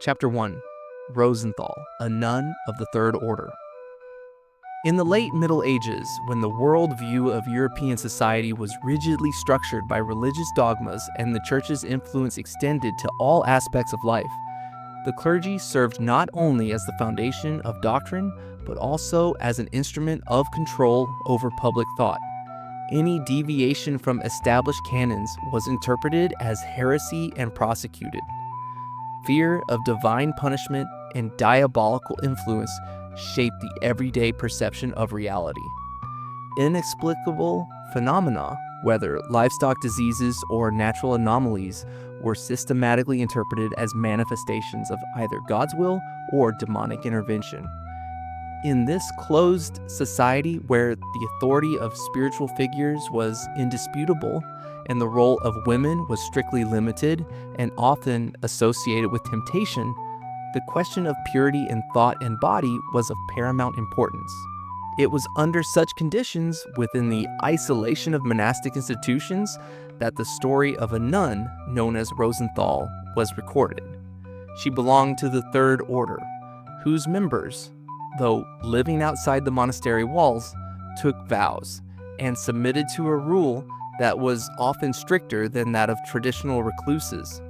Chapter 1. Rosenthal, a nun of the Third Order. In the late Middle Ages, when the worldview of European society was rigidly structured by religious dogmas and the Church's influence extended to all aspects of life, the clergy served not only as the foundation of doctrine, but also as an instrument of control over public thought. Any deviation from established canons was interpreted as heresy and prosecuted. Fear of divine punishment and diabolical influence shaped the everyday perception of reality. Inexplicable phenomena, whether livestock diseases or natural anomalies, were systematically interpreted as manifestations of either God's will or demonic intervention. In this closed society where the authority of spiritual figures was indisputable and the role of women was strictly limited and often associated with temptation, the question of purity in thought and body was of paramount importance. It was under such conditions, within the isolation of monastic institutions, that the story of a nun known as Rosenthal was recorded. She belonged to the Third Order, whose members, though living outside the monastery walls, took vows and submitted to a rule that was often stricter than that of traditional recluses.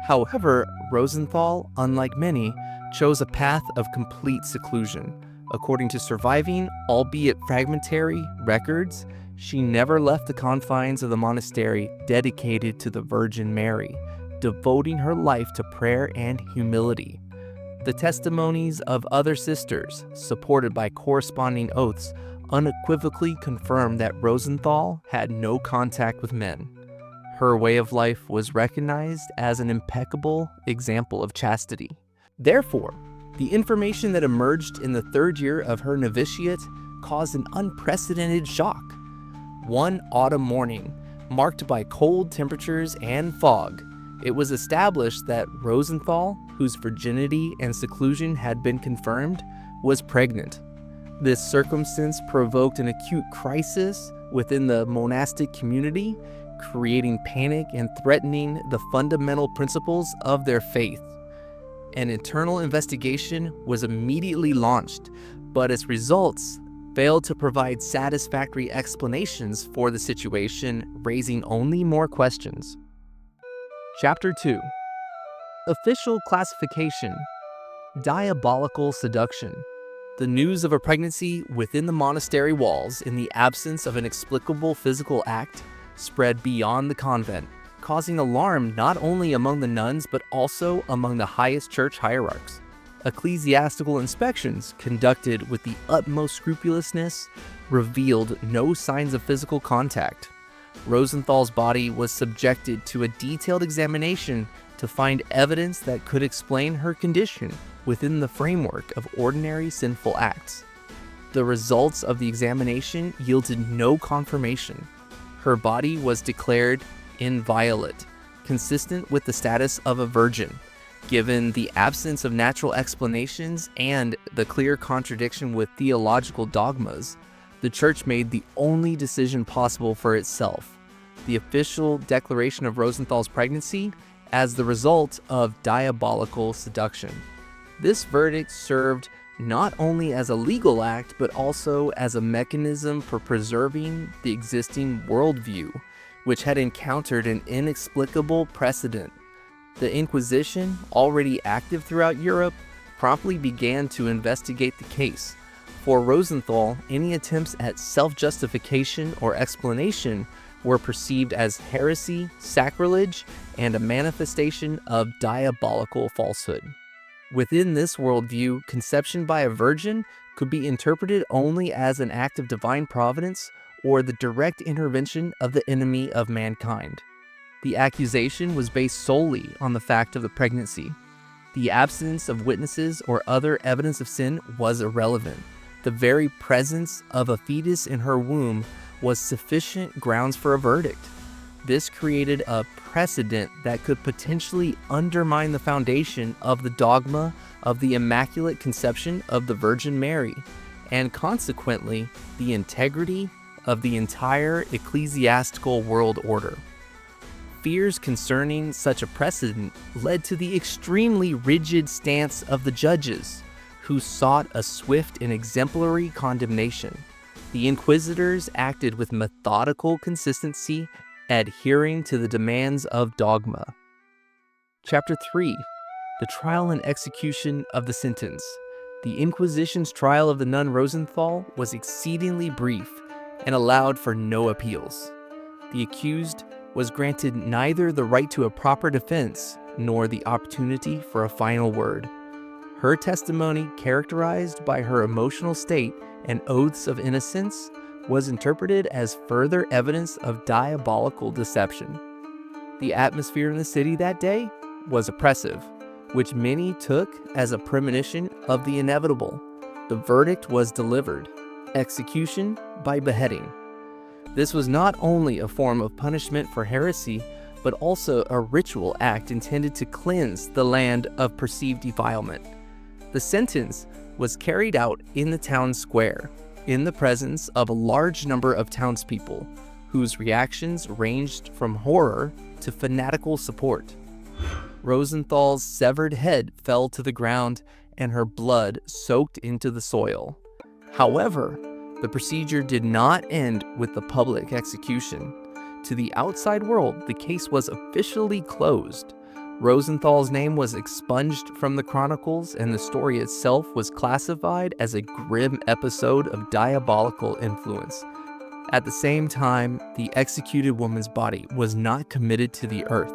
However, Rosenthal, unlike many, chose a path of complete seclusion. According to surviving, albeit fragmentary, records, she never left the confines of the monastery dedicated to the Virgin Mary, devoting her life to prayer and humility. The testimonies of other sisters, supported by corresponding oaths, unequivocally confirm that Rosenthal had no contact with men. Her way of life was recognized as an impeccable example of chastity. Therefore, the information that emerged in the third year of her novitiate caused an unprecedented shock. One autumn morning, marked by cold temperatures and fog, it was established that Rosenthal, whose virginity and seclusion had been confirmed, was pregnant. This circumstance provoked an acute crisis within the monastic community, creating panic and threatening the fundamental principles of their faith. An internal investigation was immediately launched, but its results failed to provide satisfactory explanations for the situation, raising only more questions. Chapter 2. Official classification: diabolical seduction. The news of a pregnancy within the monastery walls in the absence of an explicable physical act spread beyond the convent, causing alarm not only among the nuns but also among the highest church hierarchs. Ecclesiastical inspections, conducted with the utmost scrupulousness, revealed no signs of physical contact. Rosenthal's body was subjected to a detailed examination to find evidence that could explain her condition within the framework of ordinary sinful acts. The results of the examination yielded no confirmation. Her body was declared inviolate, consistent with the status of a virgin. Given the absence of natural explanations and the clear contradiction with theological dogmas, the Church made the only decision possible for itself: the official declaration of Rosenthal's pregnancy as the result of diabolical seduction. This verdict served not only as a legal act, but also as a mechanism for preserving the existing worldview, which had encountered an inexplicable precedent. The Inquisition, already active throughout Europe, promptly began to investigate the case. For Rosenthal, any attempts at self-justification or explanation were perceived as heresy, sacrilege, and a manifestation of diabolical falsehood. Within this worldview, conception by a virgin could be interpreted only as an act of divine providence or the direct intervention of the enemy of mankind. The accusation was based solely on the fact of the pregnancy. The absence of witnesses or other evidence of sin was irrelevant. The very presence of a fetus in her womb was sufficient grounds for a verdict. This created a precedent that could potentially undermine the foundation of the dogma of the Immaculate Conception of the Virgin Mary, and consequently, the integrity of the entire ecclesiastical world order. fears concerning such a precedent led to the extremely rigid stance of the judges, who sought a swift and exemplary condemnation. The inquisitors acted with methodical consistency, adhering to the demands of dogma. Chapter 3. The trial and execution of the sentence. The Inquisition's trial of the nun Rosenthal was exceedingly brief and allowed for no appeals. The accused was granted neither the right to a proper defense nor the opportunity for a final word. Her testimony, characterized by her emotional state and oaths of innocence, was interpreted as further evidence of diabolical deception. The atmosphere in the city that day was oppressive, which many took as a premonition of the inevitable. The verdict was delivered: execution by beheading. This was not only a form of punishment for heresy, but also a ritual act intended to cleanse the land of perceived defilement. The sentence was carried out in the town square, in the presence of a large number of townspeople, whose reactions ranged from horror to fanatical support. Rosenthal's severed head fell to the ground, and her blood soaked into the soil. However, the procedure did not end with the public execution. To the outside world, the case was officially closed. Rosenthal's name was expunged from the chronicles, and the story itself was classified as a grim episode of diabolical influence. At the same time, the executed woman's body was not committed to the earth.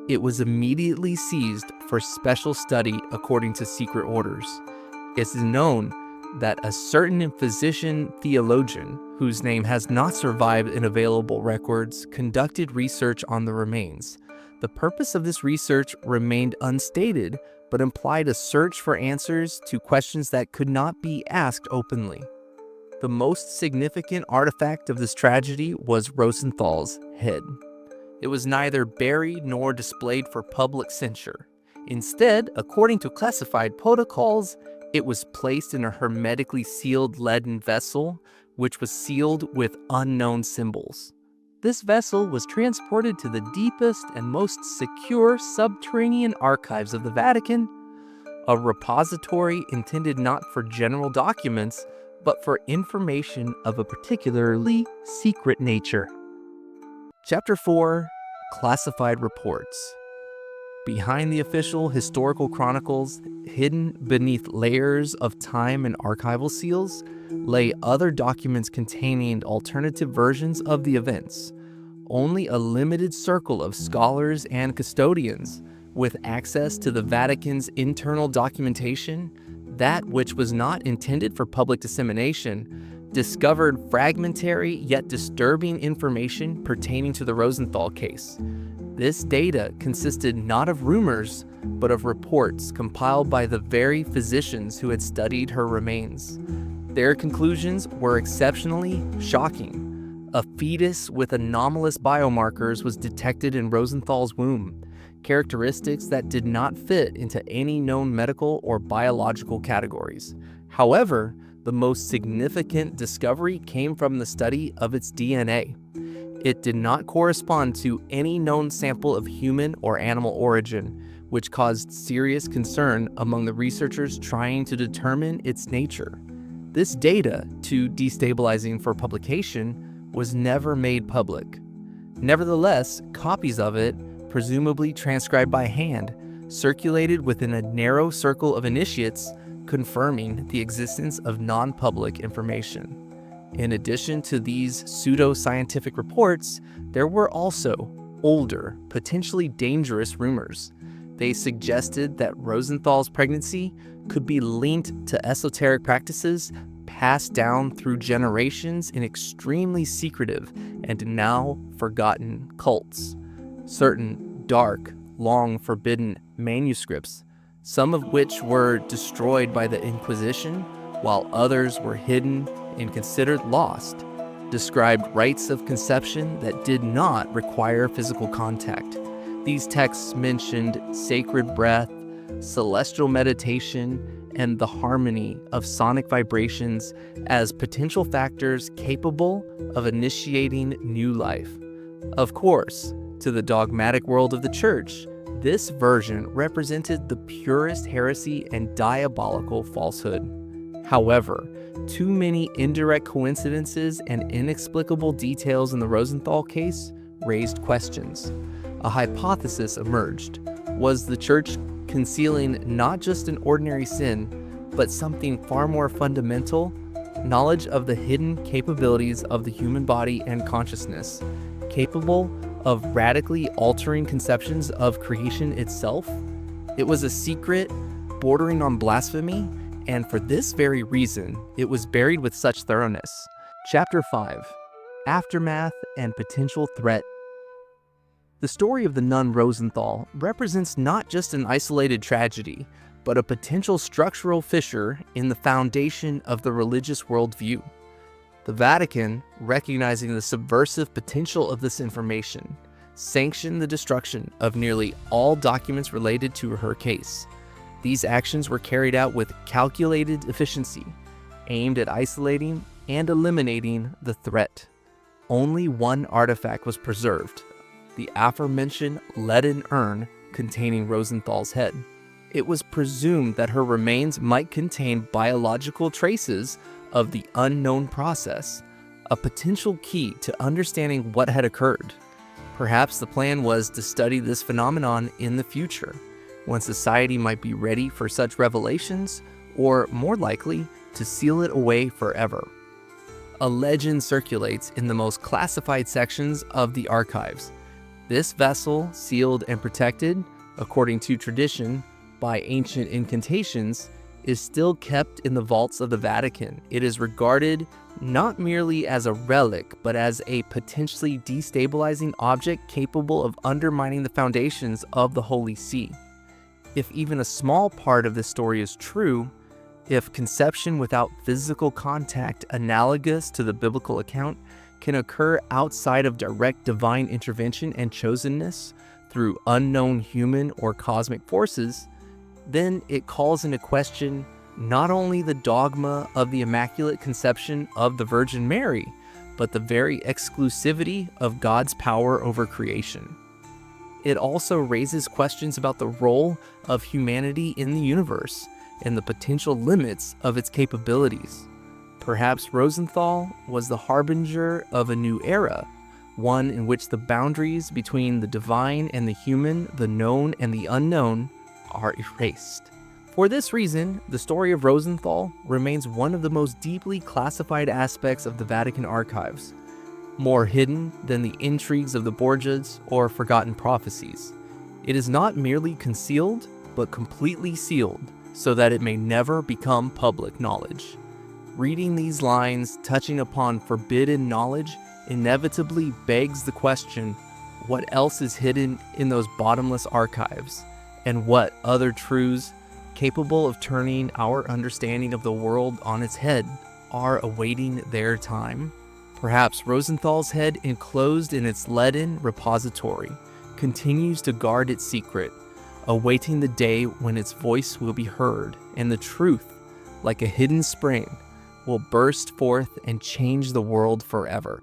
It was immediately seized for special study according to secret orders. It's known that a certain physician theologian, whose name has not survived in available records, conducted research on the remains. The purpose of this research remained unstated, but implied a search for answers to questions that could not be asked openly. The most significant artifact of this tragedy was Rosenthal's head. It was neither buried nor displayed for public censure. Instead, according to classified protocols, it was placed in a hermetically sealed leaden vessel, which was sealed with unknown symbols. This vessel was transported to the deepest and most secure subterranean archives of the Vatican, a repository intended not for general documents, but for information of a particularly secret nature. Chapter 4. Classified Reports. Behind the official historical chronicles, hidden beneath layers of time and archival seals, lay other documents containing alternative versions of the events. Only a limited circle of scholars and custodians, with access to the Vatican's internal documentation, that which was not intended for public dissemination, discovered fragmentary yet disturbing information pertaining to the Rosenthal case. This data consisted not of rumors, but of reports compiled by the very physicians who had studied her remains. Their conclusions were exceptionally shocking. A fetus with anomalous biomarkers was detected in Rosenthal's womb, characteristics that did not fit into any known medical or biological categories. However, the most significant discovery came from the study of its DNA. It did not correspond to any known sample of human or animal origin, which caused serious concern among the researchers trying to determine its nature. This data, too destabilizing for publication, was never made public. Nevertheless, copies of it, presumably transcribed by hand, circulated within a narrow circle of initiates, confirming the existence of non-public information. In addition to these pseudo-scientific reports, there were also older, potentially dangerous rumors. They suggested that Rosenthal's pregnancy could be linked to esoteric practices passed down through generations in extremely secretive and now forgotten cults. Certain dark, long forbidden manuscripts, some of which were destroyed by the Inquisition, while others were hidden and considered lost, described rites of conception that did not require physical contact. These texts mentioned sacred breath, celestial meditation, and the harmony of sonic vibrations as potential factors capable of initiating new life. Of course, To the dogmatic world of the Church, this version represented the purest heresy and diabolical falsehood. However, too many indirect coincidences and inexplicable details in the Rosenthal case raised questions. A hypothesis emerged. Was the Church concealing not just an ordinary sin, but something far more fundamental? Knowledge of the hidden capabilities of the human body and consciousness, capable of radically altering conceptions of creation itself? It was a secret bordering on blasphemy, and for this very reason, it was buried with such thoroughness. Chapter 5: Aftermath and Potential Threat. The story of the nun Rosenthal represents not just an isolated tragedy, but a potential structural fissure in the foundation of the religious worldview. The Vatican, recognizing the subversive potential of this information, sanctioned the destruction of nearly all documents related to her case. These actions were carried out with calculated efficiency, aimed at isolating and eliminating the threat. Only one artifact was preserved: the aforementioned leaden urn containing Rosenthal's head. It was presumed that her remains might contain biological traces of the unknown process, a potential key to understanding what had occurred. Perhaps the plan was to study this phenomenon in the future, when society might be ready for such revelations, or more likely, to seal it away forever. A legend circulates in the most classified sections of the archives. This vessel, sealed and protected, according to tradition, by ancient incantations, is still kept in the vaults of the Vatican. It is regarded not merely as a relic, but as a potentially destabilizing object capable of undermining the foundations of the Holy See. If even a small part of this story is true, if conception without physical contact, analogous to the biblical account, can occur outside of direct divine intervention and chosenness through unknown human or cosmic forces, then it calls into question not only the dogma of the Immaculate Conception of the Virgin Mary, but the very exclusivity of God's power over creation. It also raises questions about the role of humanity in the universe and the potential limits of its capabilities. Perhaps Rosenthal was the harbinger of a new era, one in which the boundaries between the divine and the human, the known and the unknown, are erased. For this reason, the story of Rosenthal remains one of the most deeply classified aspects of the Vatican archives, more hidden than the intrigues of the Borgias or forgotten prophecies. It is not merely concealed, but completely sealed, so that it may never become public knowledge. Reading these lines touching upon forbidden knowledge inevitably begs the question, what else is hidden in those bottomless archives? And what other truths, capable of turning our understanding of the world on its head, are awaiting their time? Perhaps Rosenthal's head, enclosed in its leaden repository, continues to guard its secret, awaiting the day when its voice will be heard, and the truth, like a hidden spring, will burst forth and change the world forever.